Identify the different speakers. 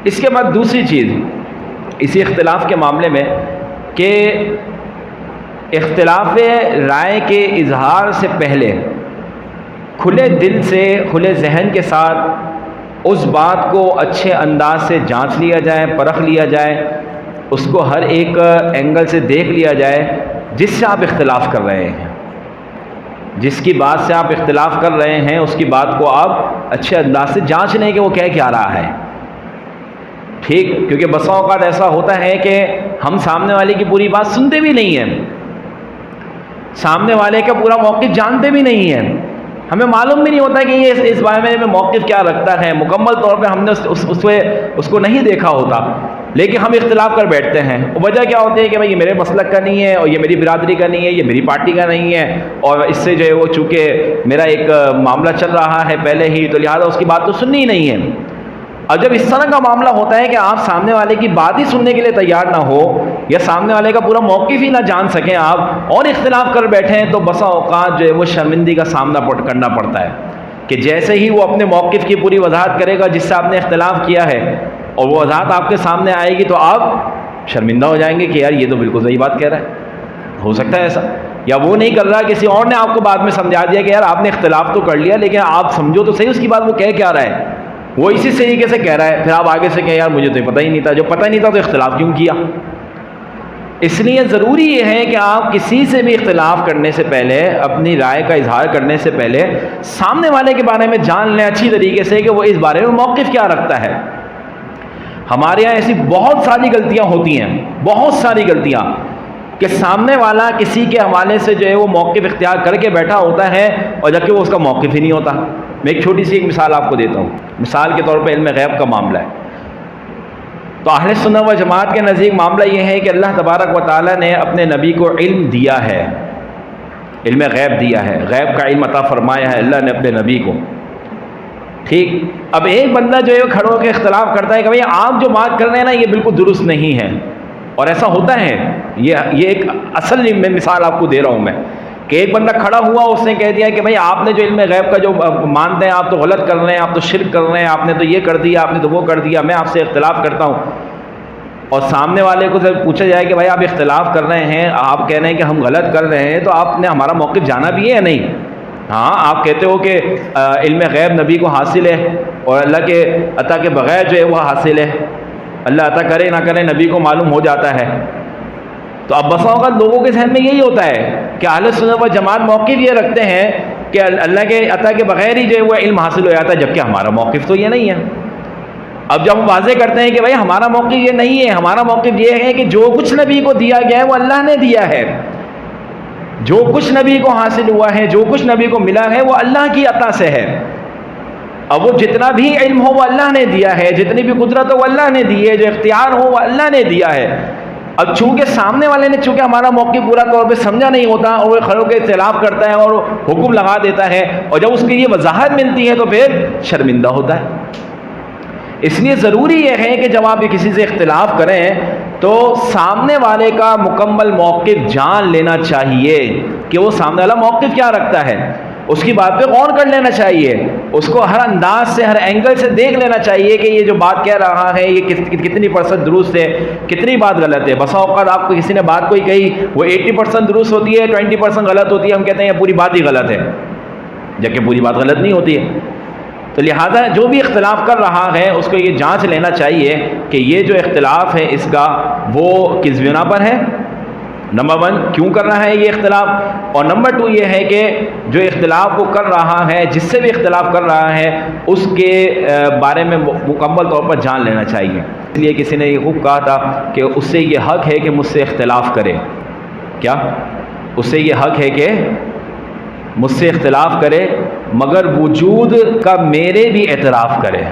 Speaker 1: اس کے بعد دوسری چیز اسی اختلاف کے معاملے میں کہ اختلاف رائے کے اظہار سے پہلے کھلے دل سے کھلے ذہن کے ساتھ اس بات کو اچھے انداز سے جانچ لیا جائے، پرکھ لیا جائے، اس کو ہر ایک اینگل سے دیکھ لیا جائے جس سے آپ اختلاف کر رہے ہیں، جس کی بات سے آپ اختلاف کر رہے ہیں اس کی بات کو آپ اچھے انداز سے جانچ لیں کہ وہ کہہ کیا رہا ہے، ٹھیک؟ کیونکہ بسا اوقات ایسا ہوتا ہے کہ ہم سامنے والے کی پوری بات سنتے بھی نہیں ہیں، سامنے والے کا پورا موقف جانتے بھی نہیں ہیں، ہمیں معلوم بھی نہیں ہوتا کہ یہ اس بارے میں موقف کیا رکھتا ہے، مکمل طور پہ ہم نے اس کو نہیں دیکھا ہوتا، لیکن ہم اختلاف کر بیٹھتے ہیں۔ وجہ کیا ہوتی ہے کہ بھائی یہ میرے مسلک کا نہیں ہے، اور یہ میری برادری کا نہیں ہے، یہ میری پارٹی کا نہیں ہے، اور اس سے جو ہے وہ چونکہ میرا ایک معاملہ چل رہا ہے پہلے ہی، تو لہٰذا اس کی بات تو سننی ہی نہیں ہے۔ اور جب اس طرح کا معاملہ ہوتا ہے کہ آپ سامنے والے کی بات ہی سننے کے لیے تیار نہ ہو، یا سامنے والے کا پورا موقف ہی نہ جان سکیں آپ، اور اختلاف کر بیٹھیں، تو بسا اوقات جو ہے وہ شرمندگی کا سامنا کرنا پڑتا ہے کہ جیسے ہی وہ اپنے موقف کی پوری وضاحت کرے گا جس سے آپ نے اختلاف کیا ہے، اور وہ وضاحت آپ کے سامنے آئے گی، تو آپ شرمندہ ہو جائیں گے کہ یار یہ تو بالکل صحیح بات کہہ رہا ہے۔ ہو سکتا ہے ایسا، یا وہ نہیں کر رہا، کسی اور نے آپ کو بعد میں سمجھا دیا کہ یار آپ نے اختلاف تو کر لیا، لیکن آپ سمجھو تو صحیح اس کی بات وہ کہہ کیا رہا ہے، وہ اسی طریقے سے کہہ رہا ہے، پھر آپ آگے سے کہیں یار مجھے تو پتہ ہی نہیں تھا، جو پتہ نہیں تھا تو اختلاف کیوں کیا؟ اس لیے ضروری یہ ہے کہ آپ کسی سے بھی اختلاف کرنے سے پہلے، اپنی رائے کا اظہار کرنے سے پہلے سامنے والے کے بارے میں جان لیں اچھی طریقے سے کہ وہ اس بارے میں موقف کیا رکھتا ہے۔ ہمارے یہاں ایسی بہت ساری غلطیاں ہوتی ہیں، بہت ساری غلطیاں، کہ سامنے والا کسی کے حوالے سے جو ہے وہ موقف اختیار کر کے بیٹھا ہوتا ہے، اور جبکہ وہ اس کا موقف ہی نہیں ہوتا۔ میں ایک چھوٹی سی ایک مثال آپ کو دیتا ہوں، مثال کے طور پہ علم غیب کا معاملہ ہے۔ تو اہل سنت و جماعت کے نزدیک معاملہ یہ ہے کہ اللہ تبارک و تعالیٰ نے اپنے نبی کو علم دیا ہے، علم غیب دیا ہے، غیب کا علم عطا فرمایا ہے اللہ نے اپنے نبی کو، ٹھیک؟ اب ایک بندہ جو ہے کھڑا ہو کے اختلاف کرتا ہے کہ بھئی آپ جو بات کر رہے ہیں نا یہ بالکل درست نہیں ہے، اور ایسا ہوتا ہے، یہ ایک اصل میں مثال آپ کو دے رہا ہوں میں، کہ ایک بندہ کھڑا ہوا، اس نے کہہ دیا کہ بھئی آپ نے جو علم غیب کا جو مانتے ہیں آپ تو غلط کر رہے ہیں، آپ تو شرک کر رہے ہیں، آپ نے تو یہ کر دیا، آپ نے تو وہ کر دیا، میں آپ سے اختلاف کرتا ہوں۔ اور سامنے والے کو جب پوچھا جائے کہ بھائی آپ اختلاف کر رہے ہیں، آپ کہہ رہے ہیں کہ ہم غلط کر رہے ہیں، تو آپ نے ہمارا موقف جانا بھی ہے یا نہیں؟ ہاں، آپ کہتے ہو کہ علم غیب نبی کو حاصل ہے، اور اللہ کے عطا کے بغیر جو ہے وہ حاصل ہے، اللہ عطا کرے نہ کرے نبی کو معلوم ہو جاتا ہے۔ تو اب بسا اوقات لوگوں کے ذہن میں یہی ہوتا ہے کہ اہل سنت و جماعت موقف یہ رکھتے ہیں کہ اللہ کے عطا کے بغیر ہی جو ہے وہ علم حاصل ہو جاتا ہے، جبکہ ہمارا موقف تو یہ نہیں ہے۔ اب جب ہم واضح کرتے ہیں کہ بھائی ہمارا موقف یہ نہیں ہے، ہمارا موقف یہ ہے کہ جو کچھ نبی کو دیا گیا ہے وہ اللہ نے دیا ہے، جو کچھ نبی کو حاصل ہوا ہے، جو کچھ نبی کو ملا ہے وہ اللہ کی عطا سے ہے۔ اب وہ جتنا بھی علم ہو وہ اللہ نے دیا ہے، جتنی بھی قدرت ہو وہ اللہ نے دی ہے، جو اختیار ہو وہ اللہ نے دیا ہے۔ اب چونکہ سامنے والے نے چونکہ ہمارا موقف پورا طور پہ سمجھا نہیں ہوتا، اور وہ کھڑے ہو کے اختلاف کرتا ہے اور حکم لگا دیتا ہے، اور جب اس کی یہ وضاحت ملتی ہے تو پھر شرمندہ ہوتا ہے۔ اس لیے ضروری یہ ہے کہ جب آپ کسی سے اختلاف کریں تو سامنے والے کا مکمل موقف جان لینا چاہیے کہ وہ سامنے والا موقف کیا رکھتا ہے، اس کی بات پہ غور کر لینا چاہیے، اس کو ہر انداز سے ہر اینگل سے دیکھ لینا چاہیے کہ یہ جو بات کہہ رہا ہے یہ کتنی % درست ہے، کتنی بات غلط ہے۔ بسا اوقات آپ کو کسی نے بات کوئی کہی وہ 80% درست ہوتی ہے، 20% غلط ہوتی ہے، ہم کہتے ہیں یہ پوری بات ہی غلط ہے، جبکہ پوری بات غلط نہیں ہوتی ہے۔ تو لہٰذا جو بھی اختلاف کر رہا ہے اس کو یہ جانچ لینا چاہیے کہ یہ جو اختلاف ہے اس کا وہ کس بنا پر ہے، نمبر 1 کیوں کر رہا ہے یہ اختلاف، اور نمبر 2 یہ ہے کہ جو اختلاف وہ کر رہا ہے، جس سے بھی اختلاف کر رہا ہے، اس کے بارے میں مکمل طور پر جان لینا چاہیے۔ اس لیے کسی نے یہ خوب کہا تھا کہ اس سے یہ حق ہے کہ مجھ سے اختلاف کرے، کیا اس سے یہ حق ہے کہ مجھ سے اختلاف کرے، مگر وجود کا میرے بھی اعتراف کرے۔